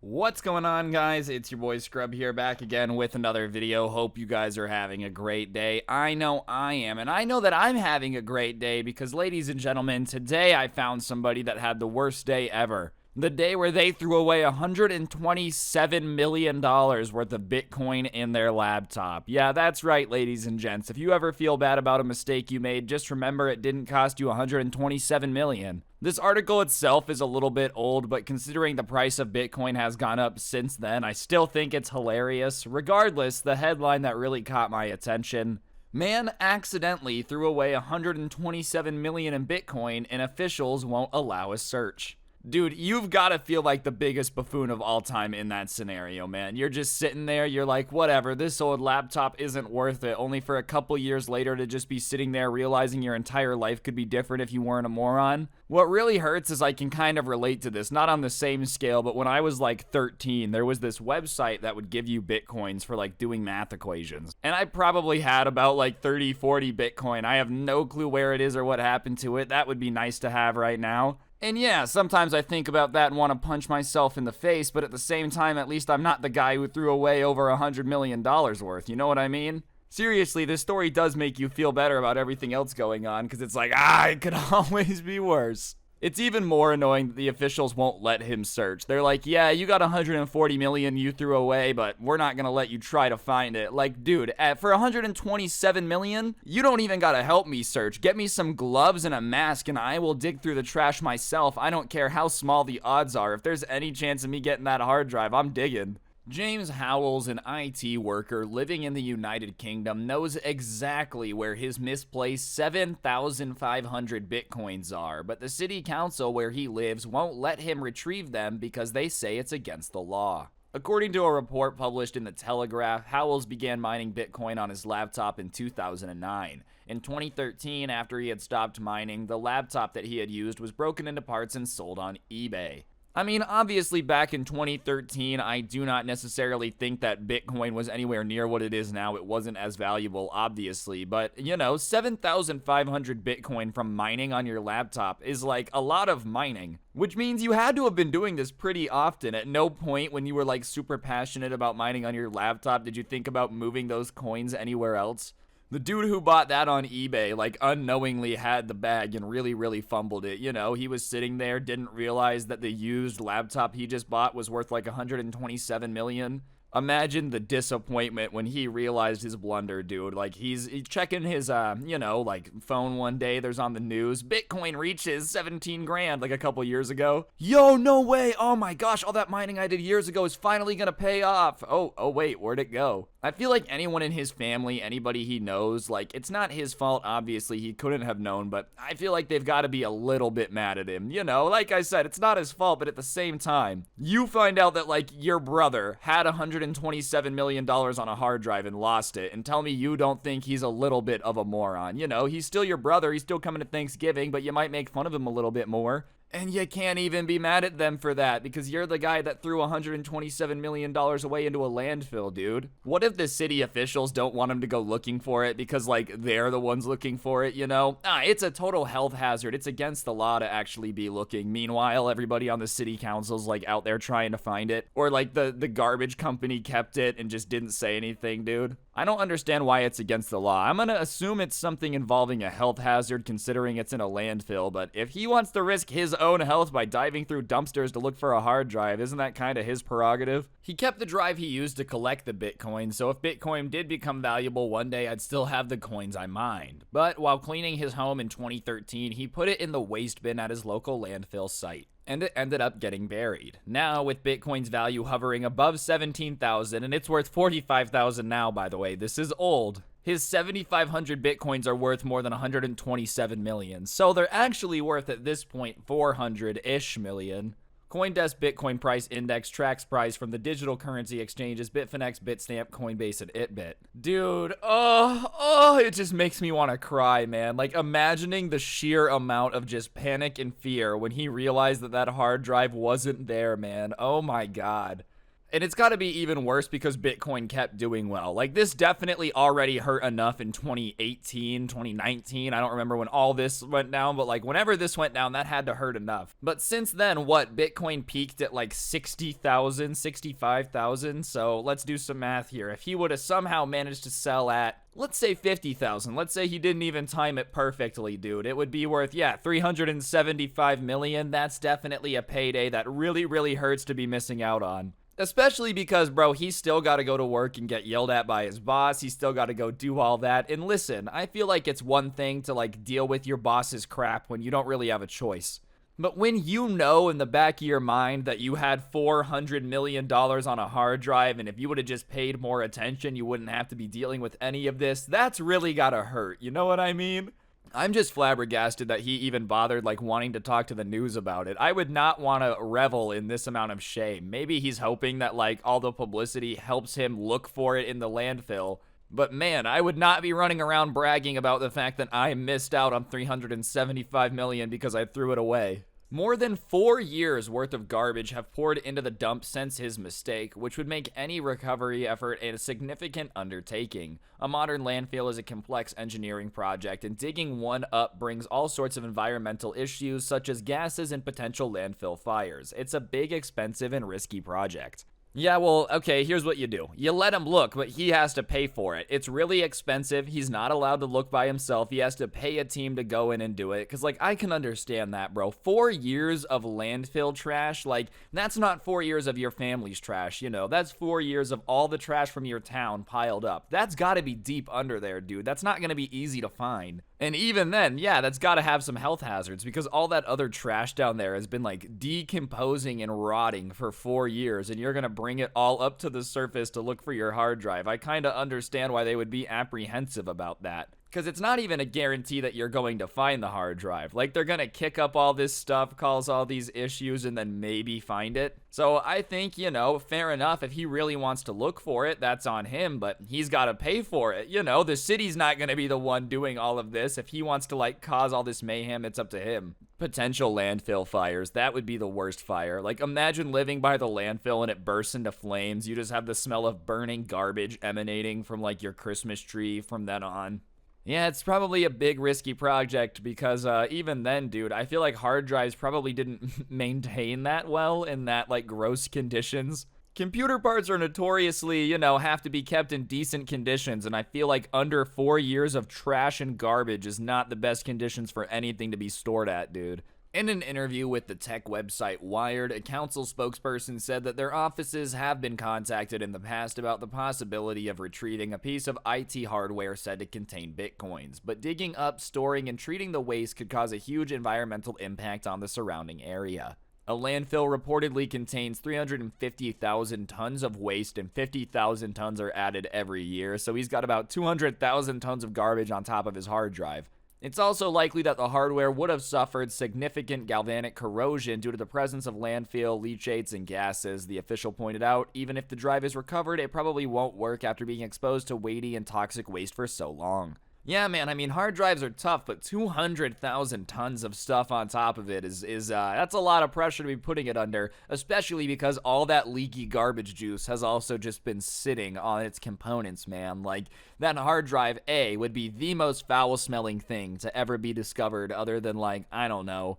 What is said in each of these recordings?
What's going on, guys? It's your boy Scrub here, back again with another video. Hope you guys are having a great day. I know I am, and I know that I'm having a great day because, ladies and gentlemen, today I found somebody that had the worst day ever. The day where they threw away $127 million worth of Bitcoin in their laptop. Yeah, that's right, ladies and gents. If you ever feel bad about a mistake you made, just remember it didn't cost you $127 million. This article itself is a little bit old, but considering the price of Bitcoin has gone up since then, I still think it's hilarious. Regardless, the headline that really caught my attention: man accidentally threw away $127 million in Bitcoin and officials won't allow a search. Dude, you've got to feel like the biggest buffoon of all time in that scenario, man. You're just sitting there, you're like, whatever, this old laptop isn't worth it, only for a couple years later to just be sitting there realizing your entire life could be different if you weren't a moron. What really hurts is I can kind of relate to this, not on the same scale, but when I was like 13, there was this website that would give you Bitcoins for like doing math equations. And I probably had about like 30, 40 Bitcoin. I have no clue where it is or what happened to it. That would be nice to have right now. And yeah, sometimes I think about that and want to punch myself in the face, but at the same time, at least I'm not the guy who threw away over $100 million worth, you know what I mean? Seriously, this story does make you feel better about everything else going on, because it's like, it could always be worse. It's even more annoying that the officials won't let him search. They're like, yeah, you got $140 million you threw away, but we're not gonna let you try to find it. Like, dude, for $127 million, you don't even gotta help me search. Get me some gloves and a mask and I will dig through the trash myself. I don't care how small the odds are. If there's any chance of me getting that hard drive, I'm digging. James Howells, an IT worker living in the United Kingdom, knows exactly where his misplaced 7,500 Bitcoins are, but the city council where he lives won't let him retrieve them because they say it's against the law. According to a report published in The Telegraph, Howells began mining Bitcoin on his laptop in 2009. In 2013, after he had stopped mining, the laptop that he had used was broken into parts and sold on eBay. I mean, obviously back in 2013, I do not necessarily think that Bitcoin was anywhere near what it is now. It wasn't as valuable, obviously, but, 7,500 Bitcoin from mining on your laptop is like a lot of mining, which means you had to have been doing this pretty often. At no point when you were like super passionate about mining on your laptop did you think about moving those coins anywhere else. The dude who bought that on eBay, like, unknowingly had the bag and really fumbled it. He was sitting there, didn't realize that the used laptop he just bought was worth like $127 million. Imagine the disappointment when he realized his blunder, dude. Like, he's checking his, phone one day. There's on the news, Bitcoin reaches 17 grand like a couple years ago. Yo, no way. Oh my gosh, all that mining I did years ago is finally gonna pay off. Oh wait, where'd it go? I feel like anyone in his family, anybody he knows, like, it's not his fault, obviously, he couldn't have known, but I feel like they've got to be a little bit mad at him. Like I said, it's not his fault, but at the same time, you find out that, like, your brother had $127 million on a hard drive and lost it, and tell me you don't think he's a little bit of a moron. He's still your brother, he's still coming to Thanksgiving, but you might make fun of him a little bit more. And you can't even be mad at them for that because you're the guy that threw $127 million away into a landfill, dude. What if the city officials don't want him to go looking for it because, like, they're the ones looking for it, it's a total health hazard. It's against the law to actually be looking. Meanwhile, everybody on the city council's, like, out there trying to find it. Or, like, the garbage company kept it and just didn't say anything, dude. I don't understand why it's against the law. I'm gonna assume it's something involving a health hazard considering it's in a landfill, but if he wants to risk his own health by diving through dumpsters to look for a hard drive, isn't that kind of his prerogative? He kept the drive he used to collect the Bitcoin, so if Bitcoin did become valuable one day, I'd still have the coins I mined. But while cleaning his home in 2013, he put it in the waste bin at his local landfill site, and it ended up getting buried. Now, with Bitcoin's value hovering above 17,000, and it's worth 45,000 now, by the way, this is old, his 7,500 Bitcoins are worth more than 127 million, so they're actually worth at this point 400-ish million. CoinDesk Bitcoin Price Index tracks price from the digital currency exchanges Bitfinex, Bitstamp, Coinbase, and Itbit. Dude, it just makes me want to cry, man. Like, imagining the sheer amount of just panic and fear when he realized that hard drive wasn't there, man. Oh my god. And it's got to be even worse because Bitcoin kept doing well. Like, this definitely already hurt enough in 2018, 2019. I don't remember when all this went down, but like whenever this went down, that had to hurt enough. But since then, what? Bitcoin peaked at like 60,000, 65,000. So let's do some math here. If he would have somehow managed to sell at, let's say 50,000. Let's say he didn't even time it perfectly, dude. It would be worth, yeah, 375 million. That's definitely a payday that really, really hurts to be missing out on. Especially because, bro, he's still got to go to work and get yelled at by his boss. He's still got to go do all that. And listen, I feel like it's one thing to, like, deal with your boss's crap when you don't really have a choice. But when you know in the back of your mind that you had $400 million on a hard drive, and if you would have just paid more attention, you wouldn't have to be dealing with any of this, that's really gotta hurt. You know what I mean? I'm just flabbergasted that he even bothered, like, wanting to talk to the news about it. I would not want to revel in this amount of shame. Maybe he's hoping that, like, all the publicity helps him look for it in the landfill. But man, I would not be running around bragging about the fact that I missed out on 375 million because I threw it away. More than 4 years worth of garbage have poured into the dump since his mistake, which would make any recovery effort a significant undertaking. A modern landfill is a complex engineering project, and digging one up brings all sorts of environmental issues such as gases and potential landfill fires. It's a big, expensive, and risky project. Yeah, well, okay, here's what you do. You let him look, but he has to pay for it. It's really expensive. He's not allowed to look by himself. He has to pay a team to go in and do it. Because, like, I can understand that, bro. 4 years of landfill trash, like, that's not 4 years of your family's trash, you know. That's 4 years of all the trash from your town piled up. That's gotta be deep under there, dude. That's not gonna be easy to find. And even then, yeah, that's gotta have some health hazards because all that other trash down there has been, like, decomposing and rotting for 4 years, and you're gonna bring it all up to the surface to look for your hard drive. I kinda understand why they would be apprehensive about that. Because it's not even a guarantee that you're going to find the hard drive. Like, they're going to kick up all this stuff, cause all these issues, and then maybe find it. So I think, you know, fair enough. If he really wants to look for it, that's on him, but he's got to pay for it. You know, the city's not going to be the one doing all of this. If he wants to, like, cause all this mayhem, it's up to him. Potential landfill fires. That would be the worst fire. Like, imagine living by the landfill and it bursts into flames. You just have the smell of burning garbage emanating from, like, your Christmas tree from then on. Yeah, it's probably a big risky project because even then, dude, I feel like hard drives probably didn't maintain that well in that, like, gross conditions. Computer parts are notoriously, you know, have to be kept in decent conditions, and I feel like under 4 years of trash and garbage is not the best conditions for anything to be stored at, dude. In an interview with the tech website Wired, a council spokesperson said that their offices have been contacted in the past about the possibility of retrieving a piece of IT hardware said to contain bitcoins, but digging up, storing, and treating the waste could cause a huge environmental impact on the surrounding area. A landfill reportedly contains 350,000 tons of waste, and 50,000 tons are added every year, so he's got about 200,000 tons of garbage on top of his hard drive. It's also likely that the hardware would have suffered significant galvanic corrosion due to the presence of landfill, leachates, and gases, the official pointed out. Even if the drive is recovered, it probably won't work after being exposed to weighty and toxic waste for so long. Yeah, man, I mean, hard drives are tough, but 200,000 tons of stuff on top of it that's a lot of pressure to be putting it under, especially because all that leaky garbage juice has also just been sitting on its components, man. Like, that hard drive, would be the most foul-smelling thing to ever be discovered other than, like, I don't know,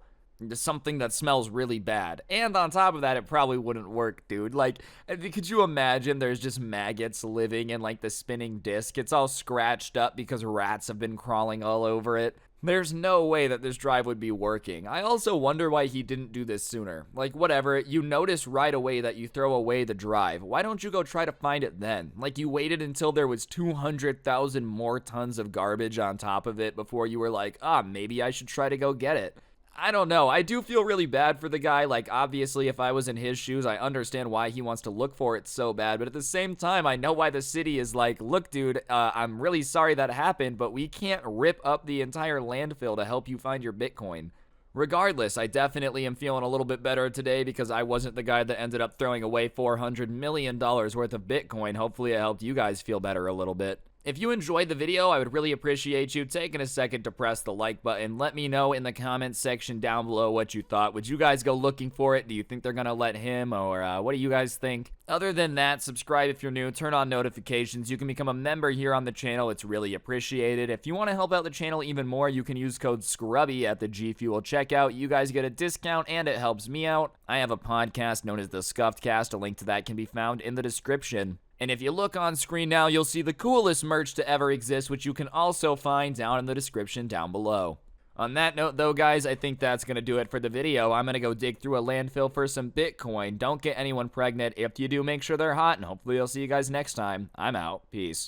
something that smells really bad. And on top of that, it probably wouldn't work, dude. Like, could you imagine there's just maggots living in, like, the spinning disc? It's all scratched up because rats have been crawling all over it. There's no way that this drive would be working. I also wonder why he didn't do this sooner. Like, whatever, you notice right away that you throw away the drive. Why don't you go try to find it then? Like, you waited until there was 200,000 more tons of garbage on top of it before you were like, maybe I should try to go get it. I don't know. I do feel really bad for the guy. Like, obviously, if I was in his shoes, I understand why he wants to look for it so bad. But at the same time, I know why the city is like, look, dude, I'm really sorry that happened, but we can't rip up the entire landfill to help you find your Bitcoin. Regardless, I definitely am feeling a little bit better today because I wasn't the guy that ended up throwing away $400 million worth of Bitcoin. Hopefully, it helped you guys feel better a little bit. If you enjoyed the video, I would really appreciate you taking a second to press the like button. Let me know in the comments section down below what you thought. Would you guys go looking for it? Do you think they're gonna let him, or what do you guys think? Other than that, subscribe if you're new, turn on notifications. You can become a member here on the channel. It's really appreciated. If you want to help out the channel even more, you can use code Scrubae at the G Fuel checkout. You guys get a discount and it helps me out. I have a podcast known as the Scuffed Cast. A link to that can be found in the description. And if you look on screen now, you'll see the coolest merch to ever exist, which you can also find down in the description down below. On that note, though, guys, I think that's going to do it for the video. I'm going to go dig through a landfill for some Bitcoin. Don't get anyone pregnant. If you do, make sure they're hot, and hopefully I'll see you guys next time. I'm out. Peace.